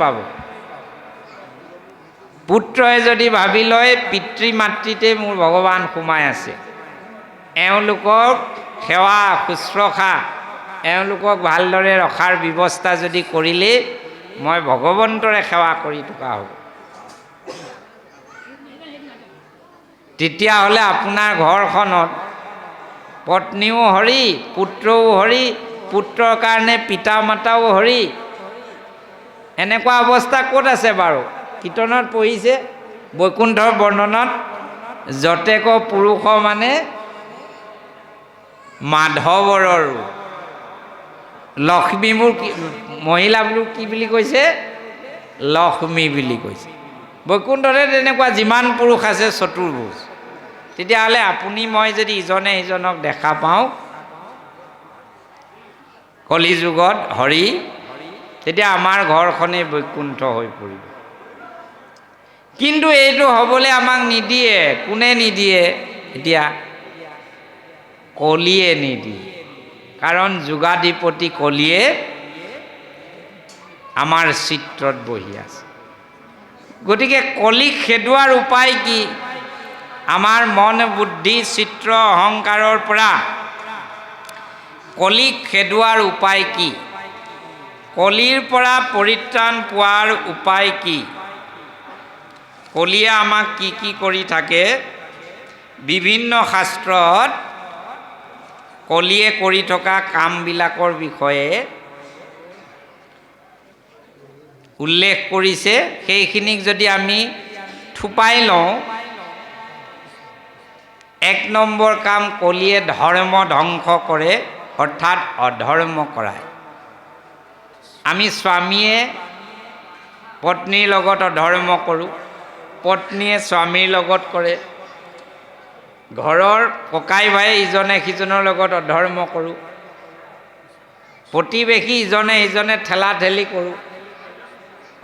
পাব। পুত্ৰই যদি ভাবি লয় পিতৃ মাতৃতে মোৰ ভগৱান সোমাই আছে, এওঁলোকক সেৱা শুশ্ৰূষা, এওঁলোকক ভালদৰে ৰখাৰ ব্যৱস্থা যদি কৰিলে মই ভগৱন্তৰে সেৱা কৰি থকা হ'ব। তেতিয়াহ'লে আপোনাৰ ঘৰখনত পত্নীও হৰি, পুত্ৰও হৰি, পুত্ৰৰ কাৰণে পিতা মাতাও হৰি, এনেকুৱা অৱস্থা ক'ত আছে বাৰু? কীৰ্তনত পঢ়িছে বৈকুণ্ঠৰ বৰ্ণনত, যতেক পুৰুষ মানে মাধৱৰৰ, লক্ষ্মীবোৰ মহিলাবোৰ কি বুলি কৈছে? লক্ষ্মী বুলি কৈছে। বৈকুণ্ঠতে তেনেকুৱা যিমান পুৰুষ আছে চতুৰ্ভুজ। তেতিয়াহ'লে আপুনি মই যদি ইজনে সিজনক দেখা পাওঁ কলি যুগত হৰি, তেতিয়া আমাৰ ঘৰখনেই বৈকুণ্ঠ হৈ পৰিব। কিন্তু এইটো হ'বলৈ আমাক নিদিয়ে। কোনে নিদিয়ে? এতিয়া কলিয়ে নিদিয়ে। কাৰণ যুগাধিপতি কলিয়ে আমাৰ চিত্ৰত বহি আছে। গতিকে কলিক খেদোৱাৰ উপায় কি? আমাৰ মন বুদ্ধি চিত্ৰ অহংকাৰৰ পৰা কলিক খেদোৱাৰ উপায় কি? কলিৰ পৰা পৰিত্ৰাণ পোৱাৰ উপায় কি? কলিয়ে আমাক কি কি কৰি থাকে? বিভিন্ন শাস্ত্ৰত কলিয়ে কৰি থকা কামবিলাকৰ বিষয়ে উল্লেখ কৰিছে। সেইখিনিক যদি আমি থুপাই লওঁ, 1 নম্বৰ কাম, কলিয়ে ধৰ্ম ধ্বংস কৰে, অৰ্থাৎ অধৰ্ম কৰায়। আমি স্বামীয়ে পত্নীৰ লগত অধৰ্ম কৰোঁ, পত্নীয়ে স্বামীৰ লগত কৰে, ঘৰৰ ককাই ভাই ইজনে সিজনৰ লগত অধৰ্ম কৰোঁ, প্ৰতিবেশী ইজনে সিজনে ঠেলা ঠেলি কৰোঁ,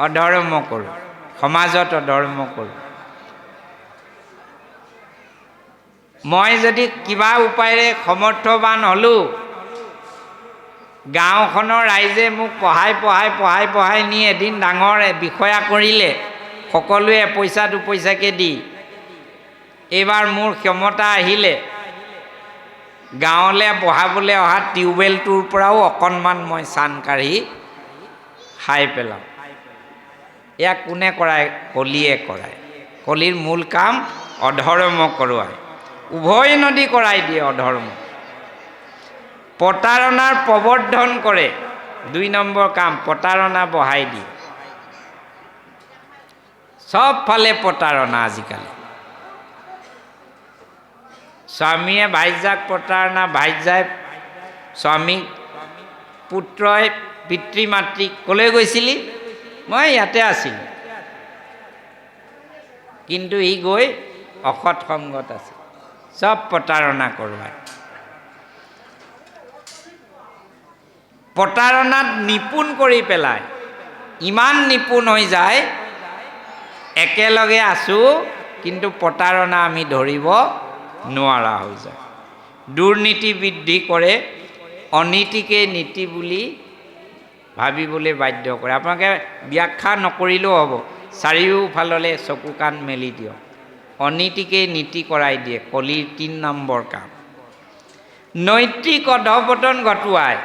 অধৰ্ম কৰোঁ, সমাজত অধৰ্ম কৰোঁ। মই যদি কিবা উপায়েৰে সমৰ্থবান হ'লোঁ, গাঁওখনৰ ৰাইজে মোক পঢ়াই নি এদিন ডাঙৰ বিষয়া কৰিলে, সকলোৱে পইচা দুপইচাকৈ দি। এইবাৰ মোৰ ক্ষমতা আহিলে গাঁৱলৈ বহাবলৈ অহা টিউবৱেলটোৰ পৰাও অকণমান মই চান কাঢ়ি খাই পেলাওঁ। এয়া কোনে কৰায়? কলিয়ে কৰায়। কলিৰ মূল কাম অধৰ্ম কৰোৱায়, উভয় নদী কৰাই দিয়ে অধৰ্ম। প্ৰতাৰণাৰ প্ৰৱৰ্ধন কৰে, 2 নম্বৰ কাম, প্ৰতাৰণা বঢ়াই দিয়ে। চব ফালে প্ৰতাৰণা আজিকালি। স্বামীয়ে ভাইজাক প্ৰতাৰণা, ভাইজাই স্বামীক, পুত্ৰই পিতৃ মাতৃক, ক'লৈ গৈছিলি? মই ইয়াতে আছিলোঁ। কিন্তু ই গৈ অসৎ সংগত আছে। চব প্ৰতাৰণা কৰোৱায়। প্ৰতাৰণাত নিপুণ কৰি পেলায়। ইমান নিপুণ হৈ যায়, একেলগে আছোঁ কিন্তু প্ৰতাৰণা আমি ধৰিব নোৱাৰা হৈ যায়। দুৰ্নীতি বৃদ্ধি কৰে, অনীতিকে নীতি বুলি ভাবিবলৈ বাধ্য কৰে। আপোনালোকে ব্যাখ্যা নকৰিলেও হ'ব, চাৰিওফাললৈ চকু কাণ মেলি দিয়ক। অনীতিকে নীতি কৰাই দিয়ে, কলিৰ 3 নম্বৰ কাম। নৈতিক অধঃপতন ঘটোৱায়।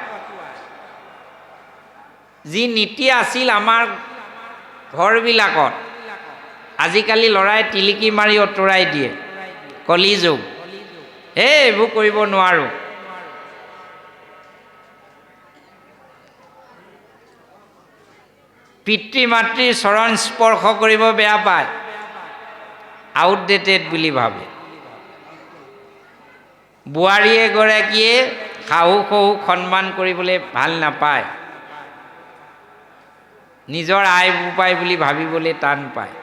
যি নীতি আছিল আমাৰ ঘৰবিলাকত, আজিকালি ল'ৰাই টিলিকি মাৰি অঁতৰাই দিয়ে। কলি যুগ, এইবোৰ কৰিব নোৱাৰোঁ। পিতৃ মাতৃৰ চৰণ স্পৰ্শ কৰিব বেয়া পায়, আউটডেটেড বুলি ভাবে। বোৱাৰী এগৰাকীয়ে শাহু শহুক সন্মান কৰিবলৈ ভাল নাপায়, নিজৰ আই বোপাই বুলি ভাবিবলৈ টান পায়।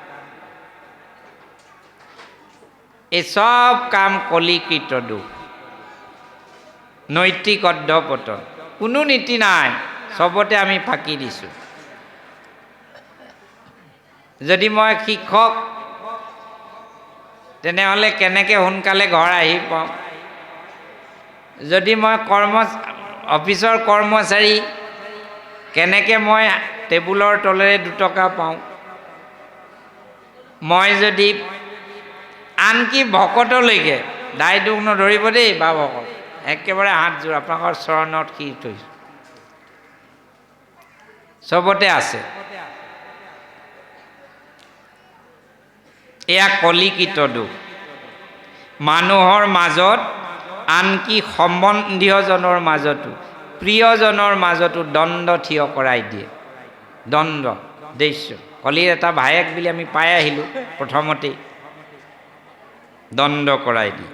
এই চব কাম কলিকৃত দুখ। নৈতিক অধঃপতন, কোনো নীতি নাই, চবতে আমি ফাঁকি দিছোঁ। যদি মই শিক্ষক, তেনেহ'লে কেনেকৈ সোনকালে ঘৰ আহি পাওঁ? যদি মই অফিচৰ কৰ্মচাৰী, কেনেকৈ মই টেবুলৰ তলেৰে 2 টকা পাওঁ। মই যদি আনকি ভকতলৈকে দাই দুখ নধৰিব দেই বা ভকত, একেবাৰে হাত জোৰ আপোনালোকৰ চৰণত শিৰ থৈছোঁ, চবতে আছে। এয়া কলিকিত দুখ। মানুহৰ মাজত, আনকি সম্বন্ধীয়জনৰ মাজতো, প্ৰিয়জনৰ মাজতো দ্বন্দ্ব থিয় কৰাই দিয়ে। দ্বন্দ্ব দৃশ্য কলিৰ এটা ভায়েক বুলি আমি পাই আহিলোঁ প্ৰথমতেই, দ্বন্দ্ব কৰাই দিয়ে।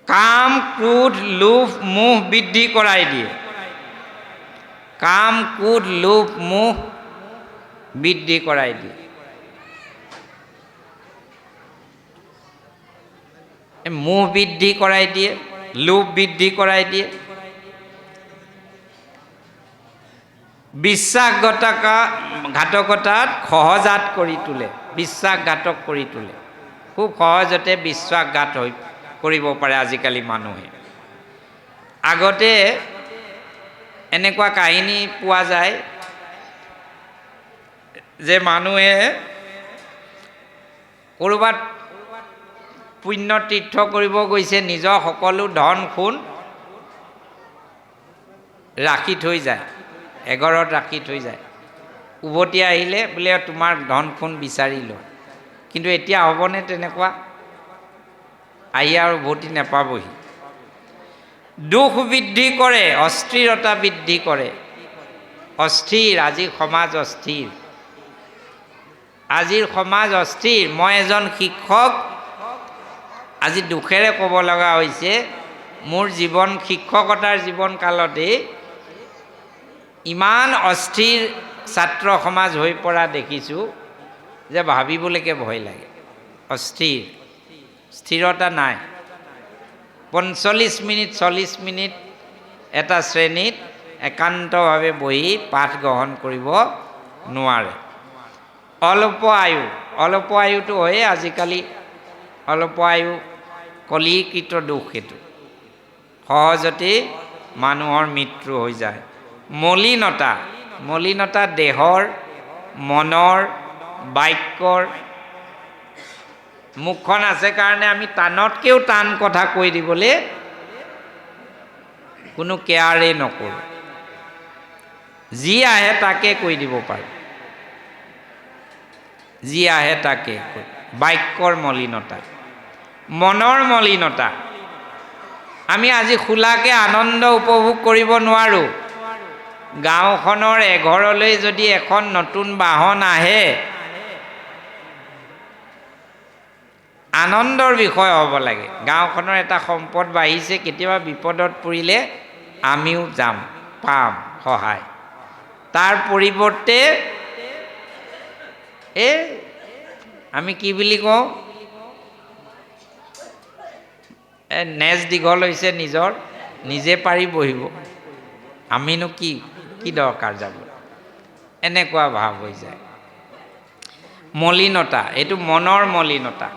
কাম ক্ৰোধ লোভ মোহ বৃদ্ধি কৰাই দিয়ে। কাম ক্ৰোধ লোভ মোহ বৃদ্ধি কৰাই দিয়ে। মোহ বৃদ্ধি কৰাই দিয়ে, লোভ বৃদ্ধি কৰাই দিয়ে। বিশ্বাসঘাতকতাত সহজাত কৰি তোলে, বিশ্বাসঘাতক কৰি তোলে। খুব সহজতে বিশ্বাসঘাত কৰিব পাৰে আজিকালি মানুহে। আগতে এনেকুৱা কাহিনী পোৱা যায় যে মানুহে ক'ৰবাত পুণ্য তীৰ্থ কৰিব গৈছে, নিজৰ সকলো ধন সোণ ৰাখি থৈ যায়, এঘৰত ৰাখি থৈ যায়। উভতি আহিলে বোলে তোমাৰ ধন সোণ বিচাৰি লোৱা। কিন্তু এতিয়া হ'বনে তেনেকুৱা? আহি আৰু উভতি নাপাবহি। দুখ বৃদ্ধি কৰে, অস্থিৰতা বৃদ্ধি কৰে। অস্থিৰ, আজিৰ সমাজ অস্থিৰ। আজিৰ সমাজ অস্থিৰ। মই এজন শিক্ষক, আজি দুখেৰে ক'ব লগা হৈছে, মোৰ জীৱন শিক্ষকতাৰ জীৱন কালতেই ইমান অস্থিৰ ছাত্ৰ সমাজ হৈ পৰা দেখিছোঁ যে ভাবিবলৈকে ভয় লাগে। অস্থিৰ, স্থিৰতা নাই। 45 মিনিট 40 মিনিট এটা শ্ৰেণীত একান্তভাৱে বহি পাঠ গ্ৰহণ কৰিব নোৱাৰে। অল্প আয়ু, অল্প আয়ুটো হয়ে আজিকালি। অল্প আয়ু কলিকৃত দুখ। সেইটো সহজতেই মানুহৰ মৃত্যু হৈ যায়। মলিনতা, মলিনতা দেহৰ, মনৰ, বাক্যৰ। মুখখন আছে কাৰণে আমি টানতকৈও টান কথা কৈ দিবলৈ কোনো কেয়াৰেই নকৰোঁ। যি আহে তাকে কৈ দিব পাৰোঁ, যি আহে তাকে। বাক্যৰ মলিনতা, মনৰ মলিনতা। আমি আজি খোলাকৈ আনন্দ উপভোগ কৰিব নোৱাৰোঁ। গাঁওখনৰ এঘৰলৈ যদি এখন নতুন বাহন আহে, আনন্দৰ বিষয় হ'ব লাগে। গাঁওখনৰ এটা সম্পদ বাঢ়িছে, কেতিয়াবা বিপদত পৰিলে আমিও যাম, পাম সহায়। তাৰ পৰিৱৰ্তে আমি কি বুলি কওঁ, নেজ দীঘল হৈছে নিজৰ, নিজে পাৰি বহিব, আমিনো কি দৰকাৰ যাব, এনেকুৱা ভাৱ হৈ যায়। মলিনতা, এইটো মনৰ মলিনতা।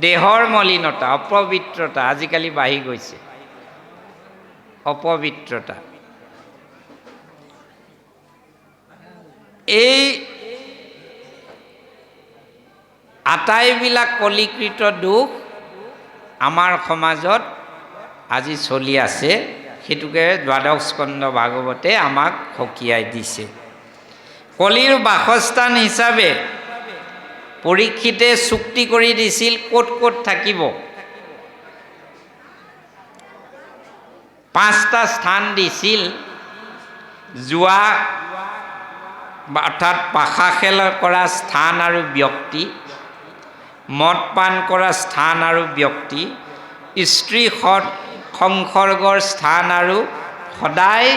দেহৰ মলিনতা, অপবিত্ৰতা আজিকালি বাঢ়ি গৈছে। অপবিত্ৰতা। এই আটাইবিলাক কলিকৃত দুখ আমাৰ সমাজত আজি চলি আছে। সেইটোকে দ্বাদশ স্কন্ধ ভাগৱতে আমাক সকীয়াই দিছে। কলিৰ বাসস্থান হিচাপে পৰীক্ষিতে চুক্তি কৰি দিছিল ক'ত ক'ত থাকিব। 5টা স্থান দিছিল। যোৱা অৰ্থাৎ পাশা খেল কৰা স্থান আৰু ব্যক্তি, মদ পান কৰা স্থান আৰু ব্যক্তি, স্ত্ৰী সংসৰ্গৰ স্থান আৰু সদায়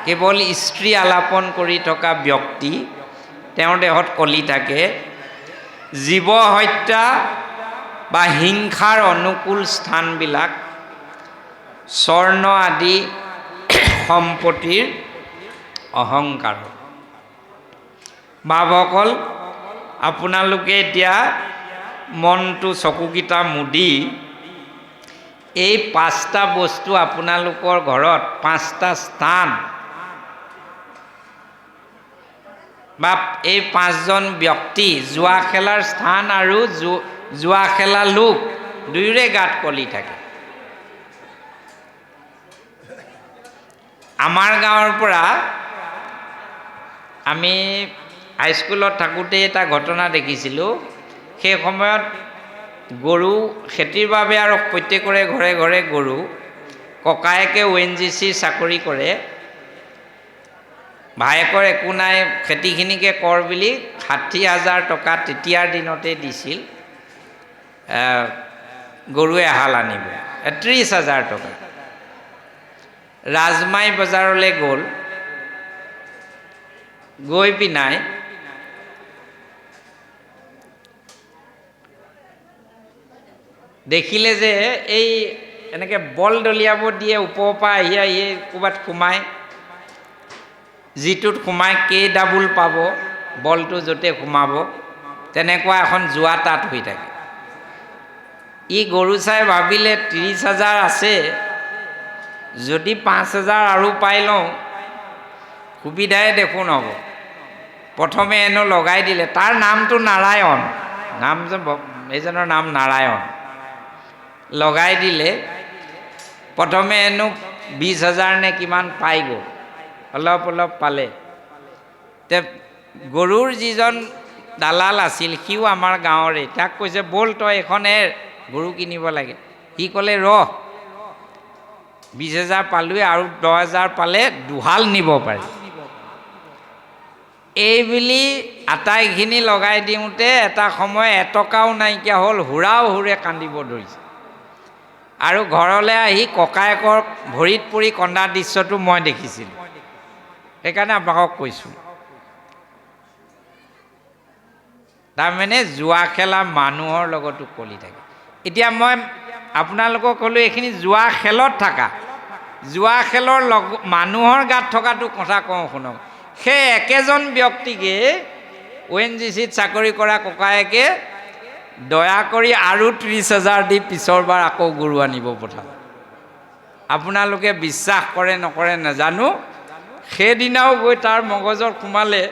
কেৱল স্ত্ৰী আলাপন কৰি থকা ব্যক্তি, তেওঁৰ দেহত কলি থাকে। জীৱ হত্যা বা হিংসাৰ অনুকূল স্থানবিলাক, স্বৰ্ণ আদি সম্পত্তিৰ অহংকাৰ। বাপসকল, আপোনালোকে এতিয়া মনটো চকুকেইটা মুদি এই 5টা বস্তু আপোনালোকৰ ঘৰত, 5টা স্থান বা এই 5জন ব্যক্তি জুৱা খেলাৰ স্থান আৰু জুৱা খেলা লোক দুয়োৰে গাত কলি থাকে। আমাৰ গাঁৱৰ পৰা আমি হাইস্কুলত থাকোঁতে এটা ঘটনা দেখিছিলোঁ। সেই সময়ত গৰু খেতিৰ বাবে আৰু প্ৰত্যেকৰে ঘৰে ঘৰে গৰু, ককায়েকে ONGC চাকৰি কৰে, ভায়েকৰ একো নাই, খেতিখিনিকে কৰ বুলি 60,000 টকা তেতিয়াৰ দিনতে দিছিল গৰু এহাল আনিব, 30,000 টকা। ৰাজমাই বজাৰলৈ গ'ল, গৈ পিনাই দেখিলে যে এই এনেকৈ বল দলিয়াব দিয়ে, ওপৰৰ পৰা আহি ক'ৰবাত সোমায়, যিটোত সোমাই ডাবুল পাব, বলটো য'তে সোমাব, তেনেকুৱা এখন জুৱা তাত হৈ থাকে। ই গৰু চাই ভাবিলে 30,000 আছে, যদি 5,000 আৰু পাই লওঁ সুবিধাই দেখোন হ'ব। প্ৰথমে এনো লগাই দিলে, তাৰ নামটো নাৰায়ণ, এইজনৰ নাম নাৰায়ণ। লগাই দিলে, প্ৰথমে এনো 20,000 নে কিমান পাই গ'ল, অলপ অলপ পালে। তে গৰুৰ যিজন দালাল আছিল সিও আমাৰ গাঁৱৰে, তাক কৈছে ব'ল তই এখন গৰু কিনিব লাগে। সি ক'লে 20,000 পালোৱে, আৰু 10,000 পালে দুহাল নিব পাৰি। এই বুলি আটাইখিনি লগাই দিওঁতে এটা সময় এটকাও নাইকিয়া হ'ল, হুৰাও হুৰে কান্দিব ধৰিছে। আৰু ঘৰলৈ আহি ককায়েকৰ ভৰিত পৰি কন্দা দৃশ্যটো মই দেখিছিলোঁ, সেইকাৰণে আপোনালোকক কৈছোঁ। তাৰমানে জুৱা খেলা মানুহৰ লগতো কলি থাকে। এতিয়া মই আপোনালোকক ক'লোঁ এইখিনি জুৱা খেলত থকা, জুৱা খেলৰ মানুহৰ গাত থকাটো কথা কওঁ শুনক। সেই একেজন ব্যক্তিকে ONGCত চাকৰি কৰা ককায়েকে দয়া কৰি আৰু 30,000 দি পিছৰবাৰ আকৌ গৰু আনিব পঠালে। আপোনালোকে বিশ্বাস কৰে নকৰে নাজানো, সেইদিনাও গৈ তাৰ মগজত সোমালে,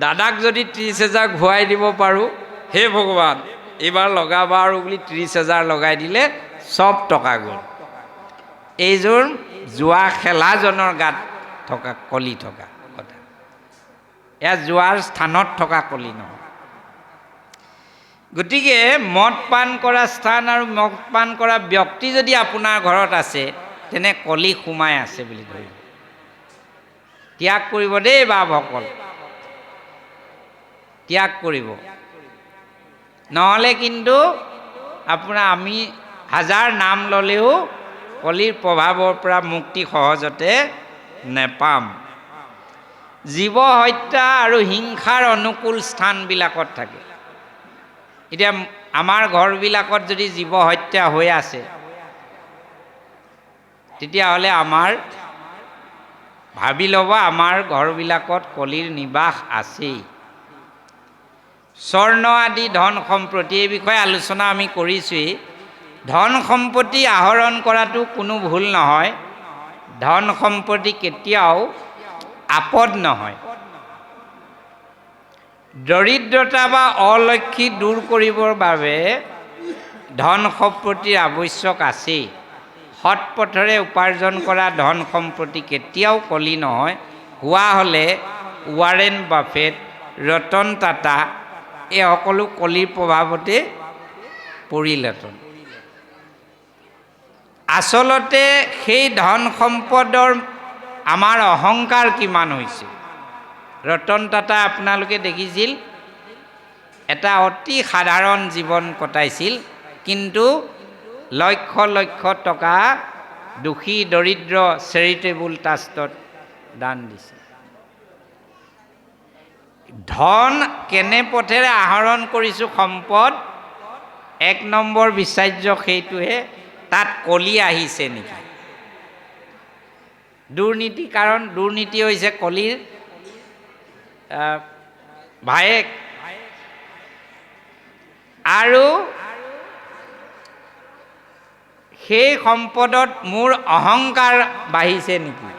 দাদাক যদি 30,000 ঘূৰাই দিব পাৰোঁ, হে ভগৱান এইবাৰ লগাবা আৰু বুলি 30,000 লগাই দিলে, চব টকা গ'ল। এইযোৰ জুৱা খেলাজনৰ গাত থকা কলি থকা কথা, এয়া জুৱাৰ স্থানত থকা কলি নহয়। গতিকে মদ পান কৰা স্থান আৰু মদ পান কৰা ব্যক্তি যদি আপোনাৰ ঘৰত আছে, তেনে কলি সোমাই আছে বুলি ধৰিব। ত্যাগ কৰিব দেই বাপসকল, ত্যাগ কৰিব, নহ'লে কিন্তু আমি 1000 নাম ল'লেও কলিৰ প্ৰভাৱৰ পৰা মুক্তি সহজতে নেপাম। জীৱ হত্যা আৰু হিংসাৰ অনুকূল স্থানবিলাকত থাকে। এতিয়া আমাৰ ঘৰবিলাকত যদি জীৱ হত্যা হৈ আছে, তেতিয়াহ'লে ভাবি ল'ব আমাৰ ঘৰবিলাকত কলিৰ নিবাস আছেই। স্বৰ্ণ আদি ধন সম্পত্তি, এই বিষয়ে আলোচনা আমি কৰিছোঁৱেই। ধন সম্পত্তি আহৰণ কৰাটো কোনো ভুল নহয়, ধন সম্পত্তি কেতিয়াও আপদ নহয়। দৰিদ্ৰতা বা অলক্ষী দূৰ কৰিবৰ বাবে ধন সম্পত্তিৰ আৱশ্যক আছেই। সৎ পথেৰে উপাৰ্জন কৰা ধন সম্পত্তি কেতিয়াও কলি নহয়। হোৱা হ'লে ৱাৰেন বাফেট, ৰতন টাটা এই সকলো কলিৰ প্ৰভাৱতে পৰিলেহেঁতেন। আচলতে সেই ধন সম্পদৰ আমাৰ অহংকাৰ কিমান হৈছে। ৰতন টাটা আপোনালোকে দেখিছিল, এটা অতি সাধাৰণ জীৱন কটাইছিল, কিন্তু লক্ষ লক্ষ টকা দুখী দৰিদ্ৰ চেৰিটেবল ট্ৰাষ্টত দান দিছিল। ধন কেনে পথেৰে আহৰণ কৰিছোঁ সম্পদ, 1 নম্বৰ বিচাৰ্য সেইটোহে, তাত কলি আহিছে নেকি। দুৰ্নীতি, কাৰণ দুৰ্নীতি হৈছে কলিৰ ভায়েক। আৰু সেই সম্পদত মোৰ অহংকাৰ বাঢ়িছে নেকি।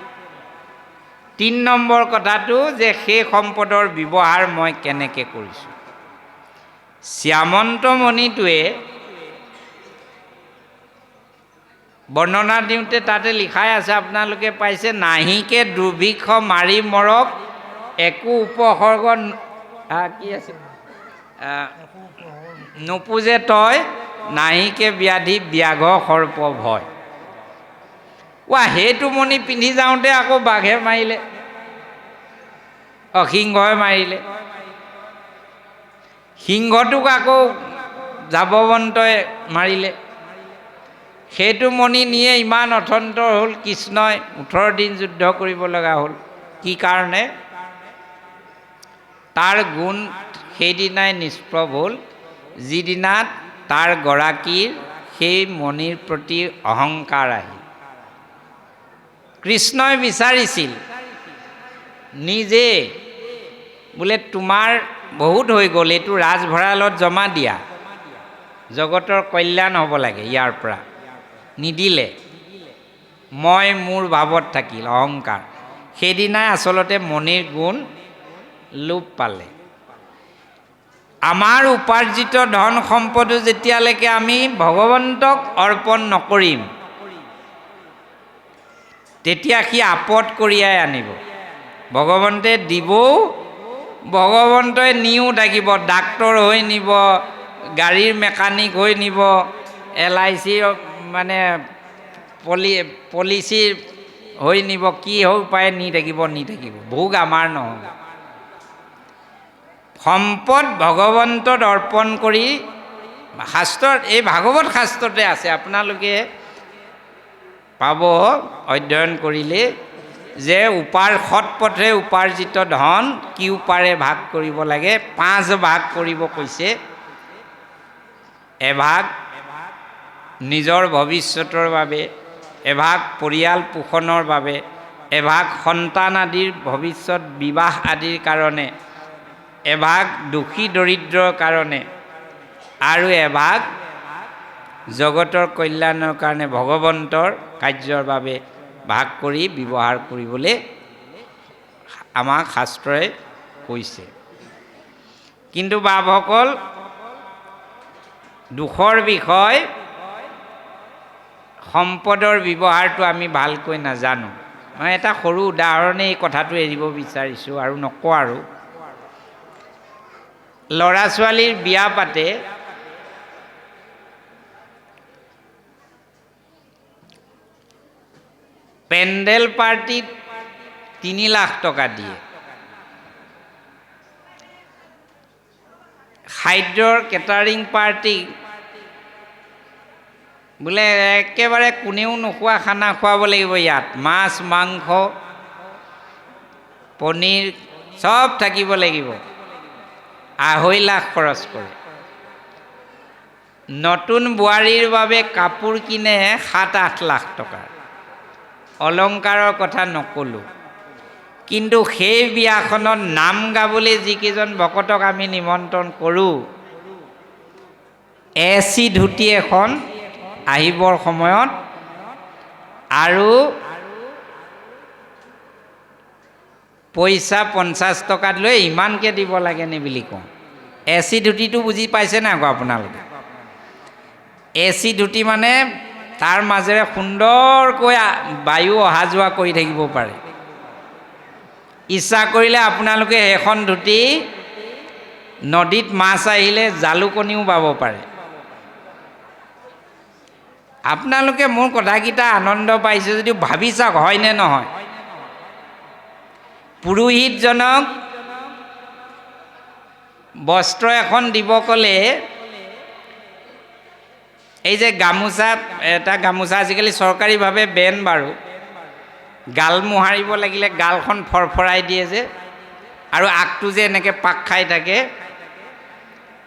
3 নম্বৰ কথাটো যে সেই সম্পদৰ ব্যৱহাৰ মই কেনেকৈ কৰিছোঁ। শ্যামন্তমণিটোৱে বৰ্ণনা দিওঁতে তাতে লিখাই আছে, আপোনালোকে পাইছে, নাহিকে দুৰ্ভিক্ষ মাৰি মৰক, একো উপসৰ্গ কি আছে নোপোজে তই, নাহিকে ব্যাধি ব্যাঘ্ৰ সৰ্প ভয়। সেইটো মণি পিন্ধি যাওঁতে আকৌ বাঘে মাৰিলে, সিংহই মাৰিলে। সিংহটোক আকৌ জাবৱন্তই মাৰিলে। সেইটো মণি নিয়ে ইমান অথন্তৰ হ'ল, কৃষ্ণই 18 দিন যুদ্ধ কৰিব লগা হ'ল। কি কাৰণে? তাৰ গুণ সেইদিনাই নিষ্প্ৰভ হ'ল, যিদিনা তাৰ গৰাকীৰ সেই মণিৰ প্ৰতি অহংকাৰ আহিল। কৃষ্ণই বিচাৰিছিল নিজে বোলে তোমাৰ বহুত হৈ গ'ল, এইটো ৰাজভঁৰালত জমা দিয়া, জগতৰ কল্যাণ হ'ব লাগে ইয়াৰ পৰা। নিদিলে, মই মোৰ ভাৱত থাকিল অহংকাৰ। সেইদিনাই আচলতে মণিৰ গুণ লোপ পালে। আমাৰ উপাৰ্জিত ধন সম্পদো যেতিয়ালৈকে আমি ভগৱন্তক অৰ্পণ নকৰিম, তেতিয়া সি আপদ কঢ়িয়াই আনিব। ভগৱন্তে দিবও, ভগৱন্তই নিও থাকিব, ডাক্তৰ হৈ নিব, গাড়ীৰ মেকানিক হৈ নিব, LIC মানে পলিচিৰ হৈ নিব, কি হৈ পায় নি থাকিব। ভোগ আমাৰ নহয়। সম্পদ ভগৱন্তত অৰ্পণ কৰি, শাস্ত্ৰত, এই ভাগৱত শাস্ত্ৰতে আছে, আপোনালোকে পাব অধ্যয়ন কৰিলে, যে সৎ পথে উপাৰ্জিত ধন কি উপাৰে ভাগ কৰিব লাগে। 5 ভাগ কৰিব কৈছে। এভাগ নিজৰ ভৱিষ্যতৰ বাবে, এভাগ পৰিয়াল পোষণৰ বাবে, এভাগ সন্তান আদিৰ ভৱিষ্যত বিবাহ আদিৰ কাৰণে, এভাগ দুখী দৰিদ্ৰৰ কাৰণে, আৰু এভাগ জগতৰ কল্যাণৰ কাৰণে ভগৱন্তৰ কাৰ্যৰ বাবে ভাগ কৰি ব্যৱহাৰ কৰিবলৈ আমাক শাস্ত্ৰই কৈছে। কিন্তু বাপসকল, দুখৰ বিষয়, সম্পদৰ ব্যৱহাৰটো আমি ভালকৈ নাজানো। মই এটা সৰু উদাহৰণে এই কথাটো এৰিব বিচাৰিছোঁ আৰু নকওঁ আৰু। ল'ৰা ছোৱালীৰ বিয়া পাতে, পেণ্ডেল পাৰ্টিত 3 লাখ টকা দিয়ে, খাদ্যৰ কেটাৰিং পাৰ্টি বোলে একেবাৰে কোনেও নোখোৱা খানা খুৱাব লাগিব। ইয়াত মাছ মাংস পনীৰ চব থাকিব লাগিব। 2.5 লাখ খৰচ কৰে। নতুন বোৱাৰীৰ বাবে কাপোৰ কিনে 7-8 লাখ টকাৰ। অলংকাৰৰ কথা নক'লোঁ। কিন্তু সেই বিয়াখনত নাম গাবলৈ যিকেইজন ভকতক আমি নিমন্ত্ৰণ কৰোঁ, AC ধুতি এখন আহিবৰ সময়ত, আৰু পইচা 50 টকাত লৈ ইমানকৈ দিব লাগেনে বুলি কওঁ। AC ধুতিটো বুজি পাইছে নাই আকৌ আপোনালোকে? AC ধুতি মানে তাৰ মাজেৰে সুন্দৰকৈ বায়ু অহা যোৱা কৰি থাকিব পাৰে। ইচ্ছা কৰিলে আপোনালোকে সেইখন ধুতি নদীত মাছ আহিলে জালুকনীও বাব পাৰে। আপোনালোকে মোৰ কথাকেইটা আনন্দ পাইছে যদিও ভাবি চাওক, হয়নে নহয়? পুৰোহিতজনক বস্ত্ৰ এখন দিব ক'লে, এই যে গামোচা, এটা গামোচা আজিকালি চৰকাৰীভাৱে বেন বাৰু, গাল মোহাৰিব লাগিলে গালখন ফৰফৰাই দিয়ে যে, আৰু আগটো যে এনেকৈ পাক খাই থাকে,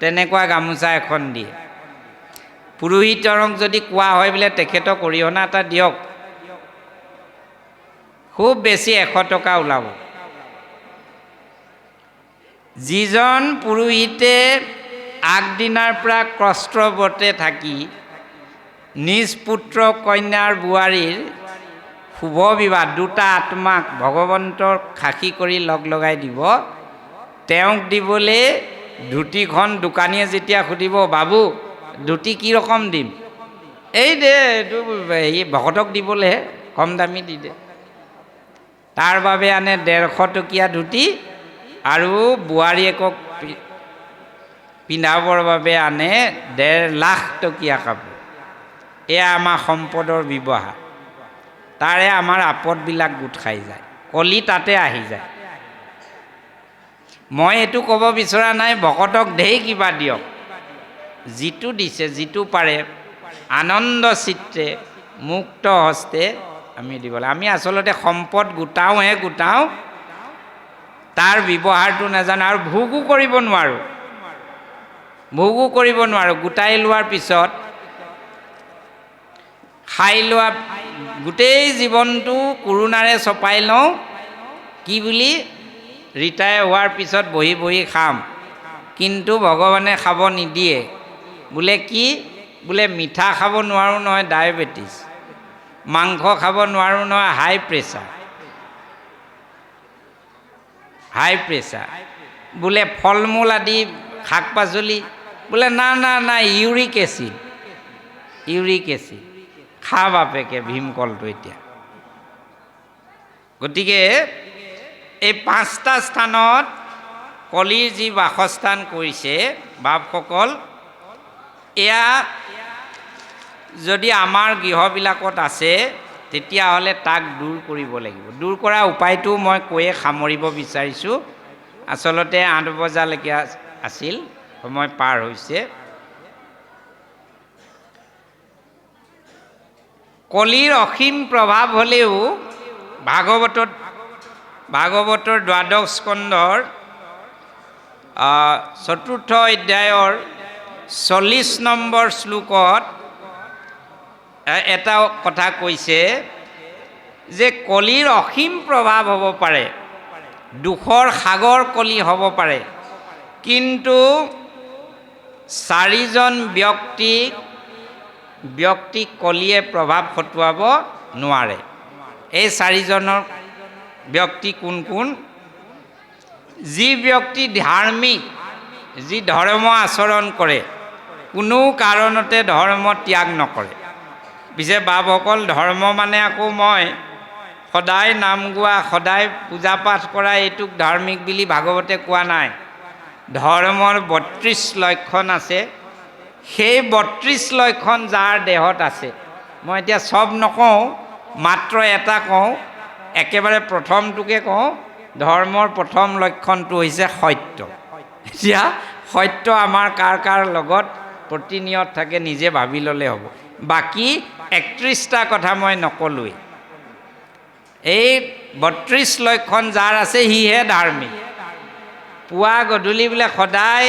তেনেকুৱা গামোচা এখন দিয়ে। পুৰোহিতজনক যদি কোৱা হয় বোলে তেখেতক অৰিহণা এটা দিয়ক, খুব বেছি 100 টকা ওলাব। যিজন পুৰোহিতে আগদিনাৰ পৰা কষ্টব্ৰতে থাকি নিজ পুত্ৰ কন্যাৰ বোৱাৰীৰ শুভ বিবাহ, দুটা আত্মাক ভগৱন্তৰ সাক্ষী কৰি লগ লগাই দিব। তেওঁক দিবলৈ ধুতিখন দোকানীয়ে যেতিয়া সুধিব, বাবু ধুতি কি ৰকম দিম? এই দে এইটো এই ভকতক দিবলৈহে, কম দামী দি দে। তাৰ বাবে আনে 150 টকীয়া ধুতি, আৰু বোৱাৰীয়েকক পিন্ধাবৰ বাবে আনে 1.5 লাখ টকীয়া কাপোৰ। এয়া আমাৰ সম্পদৰ ব্যৱহাৰ। তাৰে আমাৰ আপদবিলাক গোট খাই যায়, কলি তাতে আহি যায়। মই এইটো ক'ব বিচৰা নাই ভকতক ঢেৰ কিবা দিয়ক, যিটো দিছে যিটো পাৰে আনন্দ চিত্তে মুক্ত হস্তে আমি দিব লাগে। আমি আচলতে সম্পদ গোটাওঁহে গোটাওঁ, তাৰ ব্যৱহাৰটো নাজানো, আৰু ভোগো কৰিব নোৱাৰোঁ। গোটাই লোৱাৰ পিছত খাই লোৱা গোটেই জীৱনটো কৰোণাৰে চপাই লওঁ, কি বুলি ৰিটায়াৰ হোৱাৰ পিছত বহি বহি খাম। কিন্তু ভগৱানে খাব নিদিয়ে। বোলে কি? বোলে মিঠা খাব নোৱাৰোঁ নহয়, ডায়েবেটিছ। মাংস খাব নোৱাৰোঁ নহয়, হাই প্ৰেছাৰ। বোলে ফল মূল আদি শাক পাচলি, বোলে না ইউৰিক এচিড। খা বাপেকে ভীমকলটো এতিয়া। গতিকে এই 5টা স্থানত কলিৰ যি বাসস্থান কৰিছে বাপসকল, এয়া যদি আমাৰ গৃহবিলাকত আছে তেতিয়াহ'লে তাক দূৰ কৰিব লাগিব। দূৰ কৰা উপায়টো মই কৈয়ে সামৰিব বিচাৰিছোঁ। আচলতে 8 বজালৈকে আছিল, সময় পাৰ হৈছে। কলিৰ অসীম প্ৰভাৱ হ'লেও ভাগৱতৰ 12 স্কন্ধৰ 4ৰ্থ অধ্যায়ৰ 40 নম্বৰ শ্লোকত এটা কথা কৈছে যে কলিৰ অসীম প্ৰভাৱ হ'ব পাৰে, দুখৰ সাগৰ কলি হ'ব পাৰে, কিন্তু 4জন ব্যক্তিক কলিয়ে প্ৰভাৱ খটুৱাব নোৱাৰে। এই 4জনৰ ব্যক্তি কোন কোন? যি ব্যক্তি ধাৰ্মিক, যি ধৰ্ম আচৰণ কৰে, কোনো কাৰণতে ধৰ্ম ত্যাগ নকৰে। পিছে বাপসকল, ধৰ্ম মানে আকৌ মই সদায় নাম গোৱা, সদায় পূজা পাঠ কৰা এইটোক ধাৰ্মিক বুলি ভাগৱতে কোৱা নাই। ধৰ্মৰ 32 লক্ষণ আছে। সেই 32 লক্ষণ যাৰ দেহত আছে, মই এতিয়া চব নকওঁ, মাত্ৰ এটা কওঁ, একেবাৰে প্ৰথমটোকে কওঁ। ধৰ্মৰ প্ৰথম লক্ষণটো হৈছে সত্য। এতিয়া সত্য আমাৰ কাৰ লগত প্ৰতিনিয়ত থাকে, নিজে ভাবি ল'লে হ'ব। বাকী 31টা কথা মই নকলোৱেই। এই 32 লক্ষণ যাৰ আছে সিহে ধাৰ্মিক। পুৱা গধূলি বোলে সদায়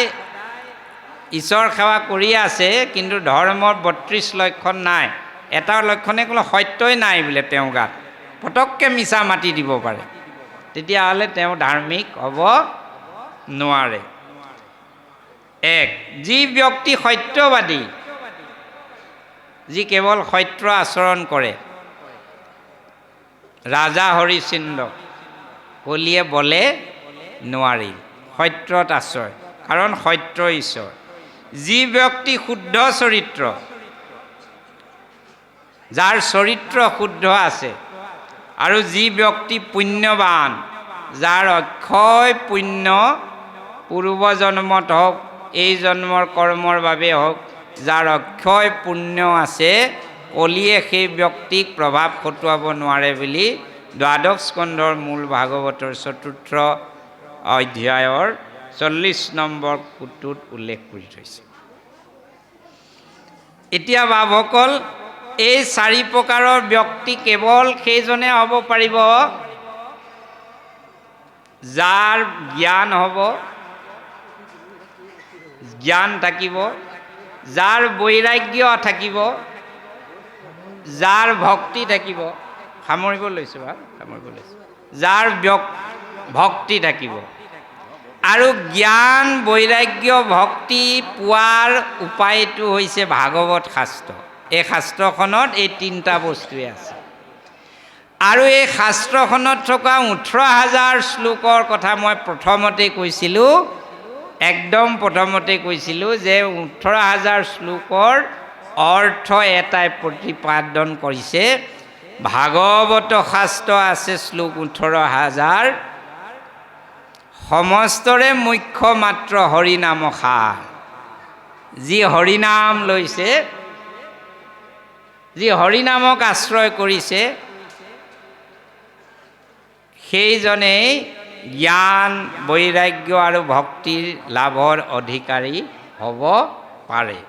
ঈশ্বৰ সেৱা কৰি আছে, কিন্তু ধৰ্মৰ 32 লক্ষণ নাই। এটা লক্ষণে ক'লে সত্যই নাই বোলে তেওঁৰ গাত, পটককৈ মিছা মাতি দিব পাৰে, তেতিয়াহ'লে তেওঁ ধাৰ্মিক হ'ব নোৱাৰে। যি ব্যক্তি সত্যবাদী, যি কেৱল সত্য আচৰণ কৰে, ৰাজা হৰিশ্চন্দ্ৰ কলিয়ে বলে নোৱাৰি, সত্যত আচৰণ, কাৰণ সত্য ঈশ্বৰ। যি ব্যক্তি শুদ্ধ চৰিত্ৰ, যাৰ চৰিত্ৰ শুদ্ধ আছে, আৰু যি ব্যক্তি পুণ্যৱান, যাৰ অক্ষয় পুণ্য পূৰ্বজন্মত হওক, এই জন্মৰ কৰ্মৰ বাবে হওক, যাৰ অক্ষয় পুণ্য আছে, কলিয়ে সেই ব্যক্তিক প্ৰভাৱ খটুৱাব নোৱাৰে বুলি 12 স্কন্ধৰ মূল ভাগৱতৰ 4ৰ্থ অধ্যায়ৰ 40 নম্বৰ পুটটোত উল্লেখ কৰি থৈছে। এতিয়া বাপসকল, এই 4 প্ৰকাৰৰ ব্যক্তি কেৱল সেইজনে হ'ব পাৰিব যাৰ জ্ঞান থাকিব, যাৰ বৈৰাগ্য থাকিব, যাৰ ভক্তি থাকিব। সামৰিব লৈছোঁ। যাৰ ভক্তি থাকিব। আৰু জ্ঞান, বৈৰাগ্য, ভক্তি পোৱাৰ উপায়টো হৈছে ভাগৱত শাস্ত্ৰ। এই শাস্ত্ৰখনত এই 3টা বস্তুৱে আছে। আৰু এই শাস্ত্ৰখনত থকা 18,000 শ্লোকৰ কথা মই প্ৰথমতে কৈছিলোঁ, একদম প্ৰথমতে কৈছিলোঁ যে 18,000 শ্লোকৰ অৰ্থ এটাই প্ৰতিপাদন কৰিছে। ভাগৱত শাস্ত্ৰ আছে শ্লোক 18,000, সমস্তৰে মুখ্য মাত্ৰ হৰিনাম সাৰ। যি হৰিনাম লৈছে, যি হৰিনামক আশ্ৰয় কৰিছে, সেইজনেই জ্ঞান বৈৰাগ্য আৰু ভক্তিৰ লাভৰ অধিকাৰী হ'ব পাৰে।